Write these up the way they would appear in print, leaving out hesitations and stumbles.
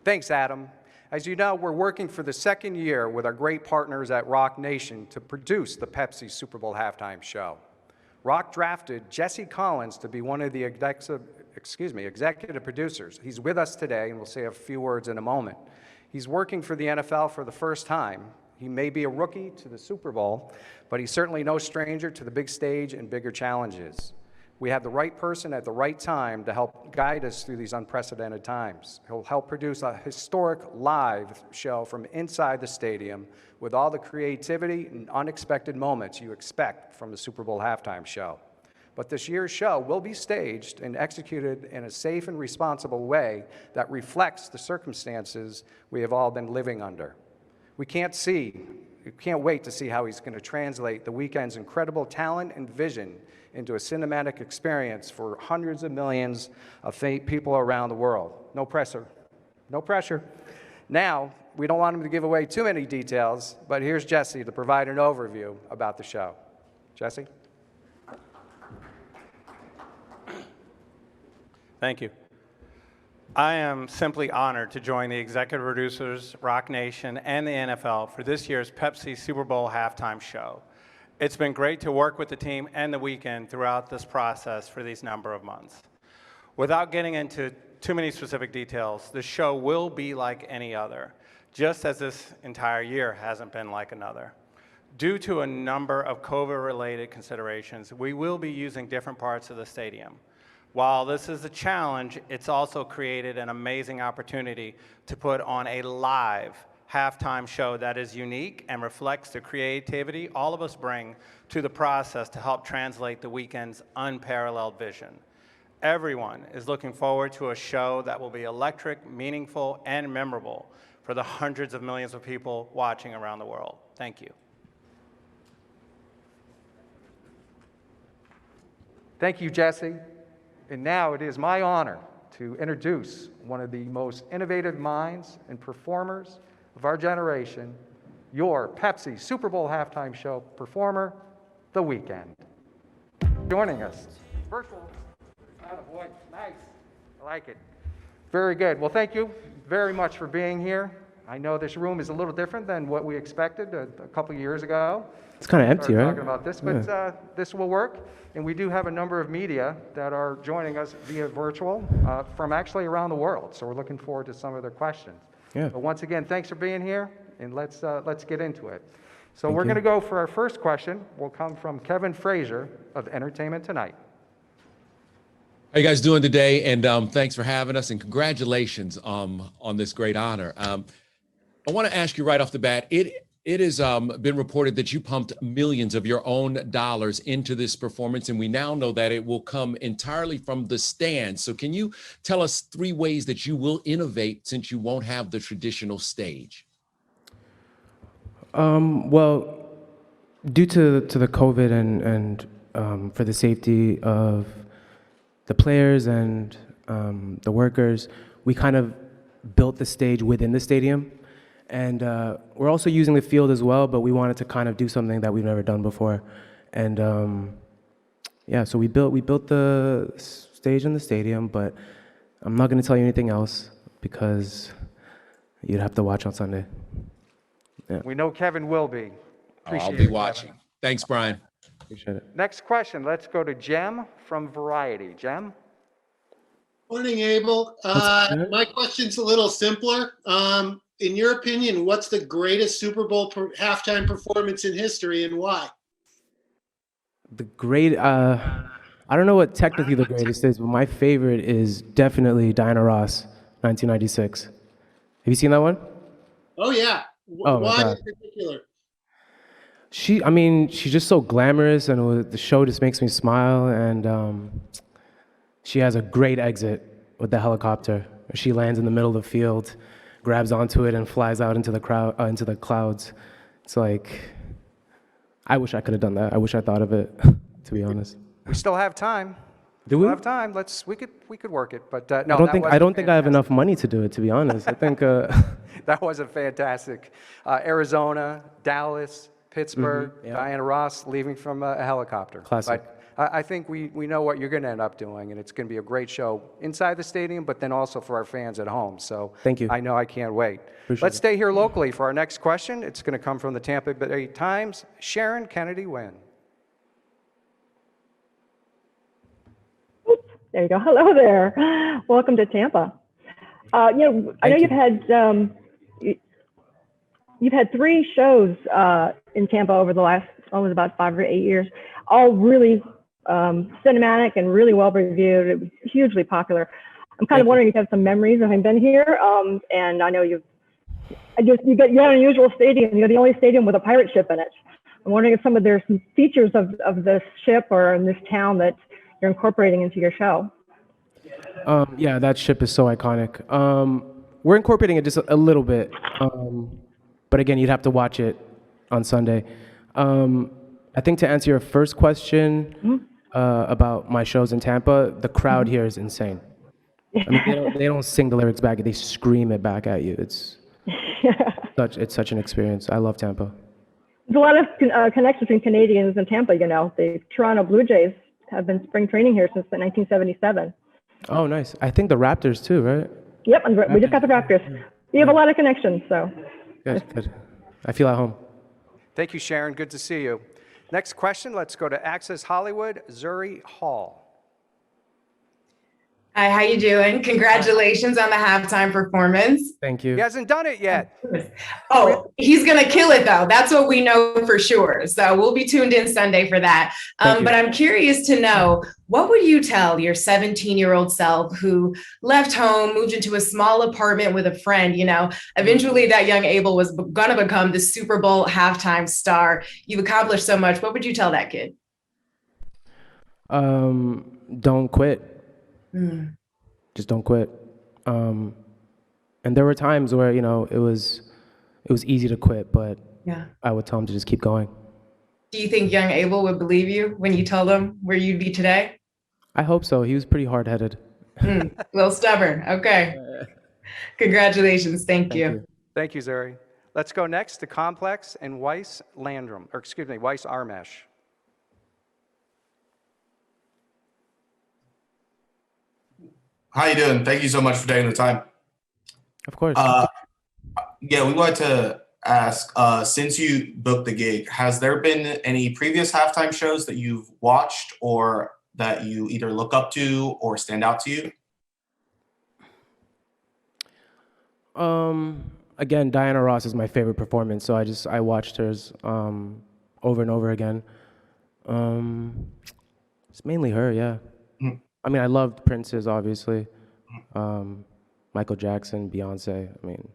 Thanks, Adam. As you know, we're working for the second year with our great partners at Rock Nation to produce the Pepsi Super Bowl halftime show. Rock drafted Jesse Collins to be one of the executive producers. He's with us today, and we'll say a few words in a moment. He's working for the NFL for the first time. He may be a rookie to the Super Bowl, but he's certainly no stranger to the big stage and bigger challenges. We have the right person at the right time to help guide us through these unprecedented times. He'll help produce a historic live show from inside the stadium with all the creativity and unexpected moments you expect from the Super Bowl halftime show. But this year's show will be staged and executed in a safe and responsible way that reflects the circumstances we have all been living under. We can't wait to see how he's going to translate the Weeknd's incredible talent and vision into a cinematic experience for hundreds of millions of people around the world. No pressure. No pressure. Now, we don't want him to give away too many details, but here's Jesse to provide an overview about the show. Jesse? Thank you. I am simply honored to join the executive producers, Rock Nation, and the NFL for this year's Pepsi Super Bowl halftime show. It's been great to work with the team and the Weeknd throughout this process for these number of months. Without getting into too many specific details, the show will be like any other, just as this entire year hasn't been like another. Due to a number of COVID-related considerations, we will be using different parts of the stadium. While this is a challenge, it's also created an amazing opportunity to put on a live halftime show that is unique and reflects the creativity all of us bring to the process to help translate the Weeknd's unparalleled vision. Everyone is looking forward to a show that will be electric, meaningful, and memorable for the hundreds of millions of people watching around the world. Thank you. Thank you, Jesse. And now it is my honor to introduce one of the most innovative minds and performers of our generation, your Pepsi Super Bowl halftime show performer, The Weeknd. Joining us. Virtual. Attaboy. Nice. I like it. Very good. Well, thank you very much for being here. I know this room is a little different than what we expected a couple years ago. It's kind of empty, right? Talking about this, but this will work. And we do have a number of media that are joining us via virtual from actually around the world. So we're looking forward to some of their questions. Yeah. But once again, thanks for being here, and let's get into it. So we're going to go for our first question. Will come from Kevin Frazier of Entertainment Tonight. How you guys doing today? And thanks for having us, and congratulations on this great honor. I want to ask you right off the bat, it has been reported that you pumped millions of your own dollars into this performance, and we now know that it will come entirely from the stands. So can you tell us 3 ways that you will innovate since you won't have the traditional stage? Well, due to the COVID and for the safety of the players and the workers, we kind of built the stage within the stadium. And we're also using the field as well, but we wanted to kind of do something that we've never done before. And yeah, so we built the stage in the stadium, but I'm not going to tell you anything else because you'd have to watch on Sunday. Yeah. We know Kevin will be. I'll be watching. Kevin. Thanks, Brian. Appreciate it. Next question. Let's go to Jem from Variety. Jem? Morning, Abel. My question's a little simpler. In your opinion, what's the greatest Super Bowl halftime performance in history, and why? I don't know what technically the greatest is, but my favorite is definitely Diana Ross, 1996. Have you seen that one? Oh, yeah. Why in particular? She's just so glamorous, and the show just makes me smile, and she has a great exit with the helicopter. She lands in the middle of the field, grabs onto it, and flies out into the clouds. It's like, I wish I could have done that. I wish I thought of it, to be honest. We still have time. Do we? Still have time. We could work it, but no. I don't think I have enough money to do it, to be honest. I think that was a fantastic. Arizona, Dallas, Pittsburgh, yeah. Diana Ross leaving from a helicopter. Classic. But I think we know what you're going to end up doing, and it's going to be a great show inside the stadium, but then also for our fans at home. So Thank you. I know I can't wait. Appreciate Let's it. stay here locally for our next question. It's going to come from the Tampa Bay Times. Sharon Kennedy Wynn. There you go. Hello there. Welcome to Tampa. I know you've had 3 shows in Tampa over the last almost about 5 or 8 years, all really cinematic and really well reviewed. It was hugely popular. I'm kind of wondering if you have some memories of having been here. And I know you got an unusual stadium. You're the only stadium with a pirate ship in it. I'm wondering if there's some features of this ship or in this town that you're incorporating into your show. Yeah, that ship is so iconic. We're incorporating it just a little bit, but again, you'd have to watch it on Sunday. I think to answer your first question about my shows in Tampa, the crowd here is insane. I mean, they don't sing the lyrics back; they scream it back at you. It's such an experience. I love Tampa. There's a lot of connections between Canadians and Tampa. The Toronto Blue Jays have been spring training here since 1977. Oh, nice. I think the Raptors too, right? Yep, and we just got the Raptors. You have a lot of connections, so. Good. I feel at home. Thank you, Sharon. Good to see you. Next question, let's go to Access Hollywood, Zuri Hall. Hi, how you doing? Congratulations on the halftime performance. Thank you. He hasn't done it yet. Oh, he's going to kill it, though. That's what we know for sure. So we'll be tuned in Sunday for that. But I'm curious to know, what would you tell your 17-year-old self who left home, moved into a small apartment with a friend? Eventually that young Abel was going to become the Super Bowl halftime star. You've accomplished so much. What would you tell that kid? Don't quit. Just don't quit. And there were times where it was easy to quit, but Yeah. I would tell him to just keep going. Do you think young Abel would believe you when you told him where you'd be today? I hope so. He was pretty hard-headed. A little stubborn. Okay. Congratulations. Thank you. Thank you, Zuri. Let's go next to Complex and Weiss Armesh. How you doing? Thank you so much for taking the time. Of course. Yeah, we wanted to ask, since you booked the gig, has there been any previous halftime shows that you've watched or that you either look up to or stand out to you? Again, Diana Ross is my favorite performance, so I watched hers over and over again. It's mainly her, yeah. I mean, I loved Prince's, obviously. Michael Jackson, Beyonce. I mean,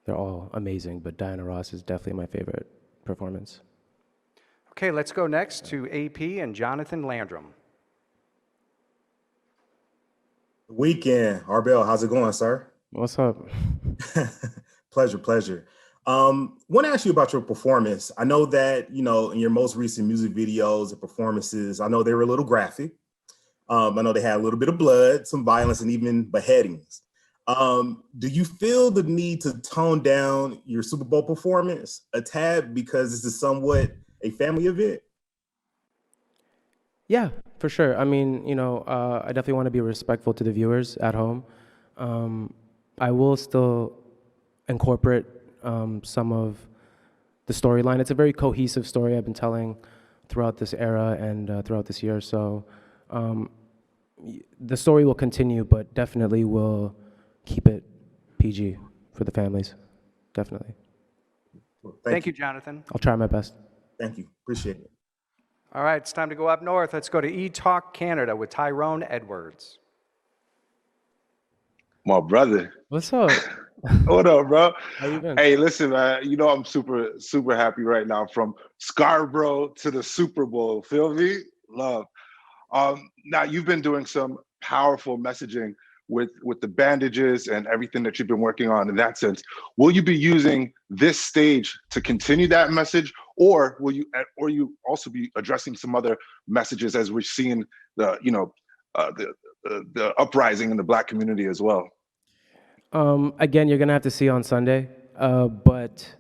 they're all amazing, but Diana Ross is definitely my favorite performance. Okay, let's go next to AP and Jonathan Landrum. Weeknd, Arbel, how's it going, sir? What's up? Pleasure. Want to ask you about your performance. I know that, in your most recent music videos and performances, I know they were a little graphic. I know they had a little bit of blood, some violence, and even beheadings. Do you feel the need to tone down your Super Bowl performance a tad because this is somewhat a family event? Yeah, for sure. I mean, I definitely want to be respectful to the viewers at home. I will still incorporate some of the storyline. It's a very cohesive story I've been telling throughout this era and throughout this year. So the story will continue, but definitely will keep it PG for the families. Definitely. Well, Thank you, Jonathan. I'll try my best. Thank you. Appreciate it. All right, it's time to go up north. Let's go to eTalk Canada with Tyrone Edwards. My brother. What's up? What up, bro? How you been? Hey, listen, man. I'm super happy right now. From Scarborough to the Super Bowl. Feel me? Love. Now you've been doing some powerful messaging with the bandages and everything that you've been working on in that sense. Will you be using this stage to continue that message, or will you also be addressing some other messages as we're seeing the uprising in the Black community as well? Again, you're gonna have to see on Sunday, but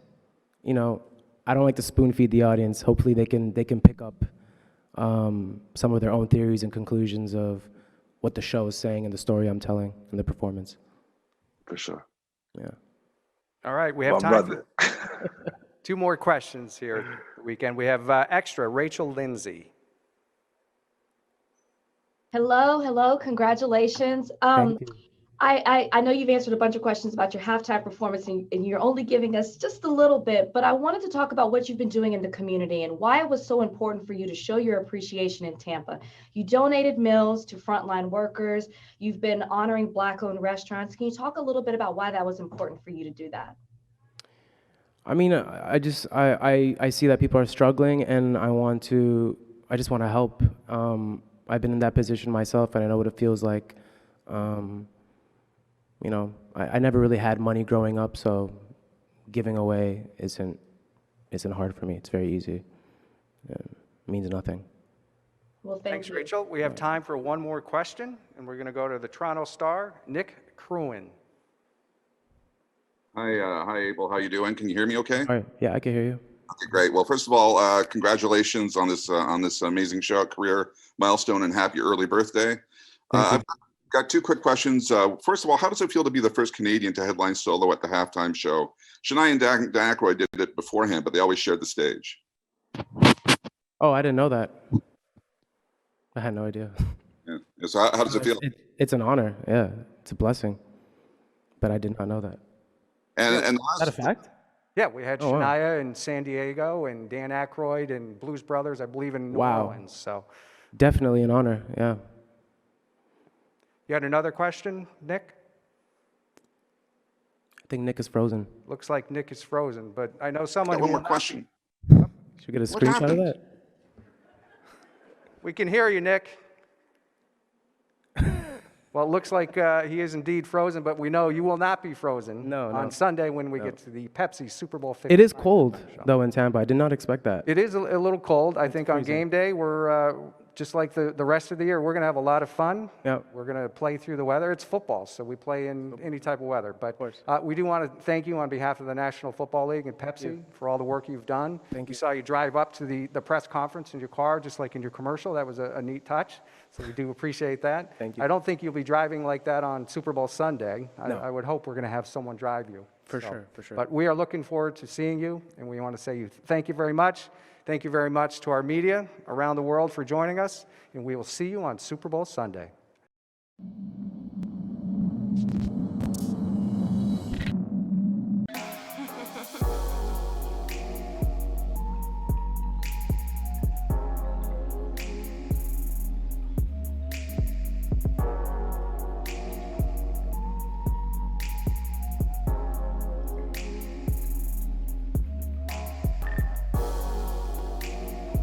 I don't like to spoon feed the audience. Hopefully, they can pick up some of their own theories and conclusions of what the show is saying and the story I'm telling and the performance. For sure. Yeah. All right, we have My time brother. for 2 more questions here the weekend. We have extra, Rachel Lindsay. Hello, congratulations. Thank you. I know you've answered a bunch of questions about your halftime performance and you're only giving us just a little bit, but I wanted to talk about what you've been doing in the community and why it was so important for you to show your appreciation in Tampa. You donated meals to frontline workers. You've been honoring Black-owned restaurants. Can you talk a little bit about why that was important for you to do that? I mean, I see that people are struggling, and I just want to help. I've been in that position myself, and I know what it feels like. You know, I never really had money growing up, so giving away isn't hard for me. It's very easy. It means nothing. Well, Thanks, Rachel. We have time for 1 more question, and we're going to go to the Toronto Star, Nick Cruin. Hi, Abel. How you doing? Can you hear me okay? All right. Yeah, I can hear you. Okay, great. Well, first of all, congratulations on this amazing show, career milestone, and happy early birthday. I've got 2 quick questions. First of all, how does it feel to be the first Canadian to headline solo at the halftime show? Shania and Dan Aykroyd did it beforehand, but they always shared the stage. Oh, I didn't know that. I had no idea. Yeah. So how does it feel? It's an honor. Yeah, it's a blessing. But I did not know that. And Is that a fact? Yeah, we had Oh, wow. Shania in San Diego and Dan Aykroyd and Blues Brothers, I believe, in New Wow. Orleans. So, Definitely an honor. Yeah. you had another question, Nick? I think Nick is frozen. Looks like Nick is frozen, but I know someone Got one who more will not question. Should we get a What screenshot of happened? that? We can hear you, Nick. Well, it looks like he is indeed frozen, but we know you will not be frozen on Sunday when we get to the Pepsi Super Bowl 50. It is cold, though, in Tampa. I did not expect that. It is a little cold. I think on freezing. game day, we're just like the rest of the year, we're going to have a lot of fun. Yep. We're going to play through the weather. It's football, so we play in any type of weather. But we do want to thank you on behalf of the National Football League and Pepsi for all the work you've done. Thank We you. saw you drive up to the press conference in your car, just like in your commercial. That was a neat touch, so we do appreciate that. Thank you. I don't think you'll be driving like that on Super Bowl Sunday. No. I would hope we're going to have someone drive you. For sure. But we are looking forward to seeing you, and we want to say thank you very much. Thank you very much to our media around the world for joining us, and we will see you on Super Bowl Sunday.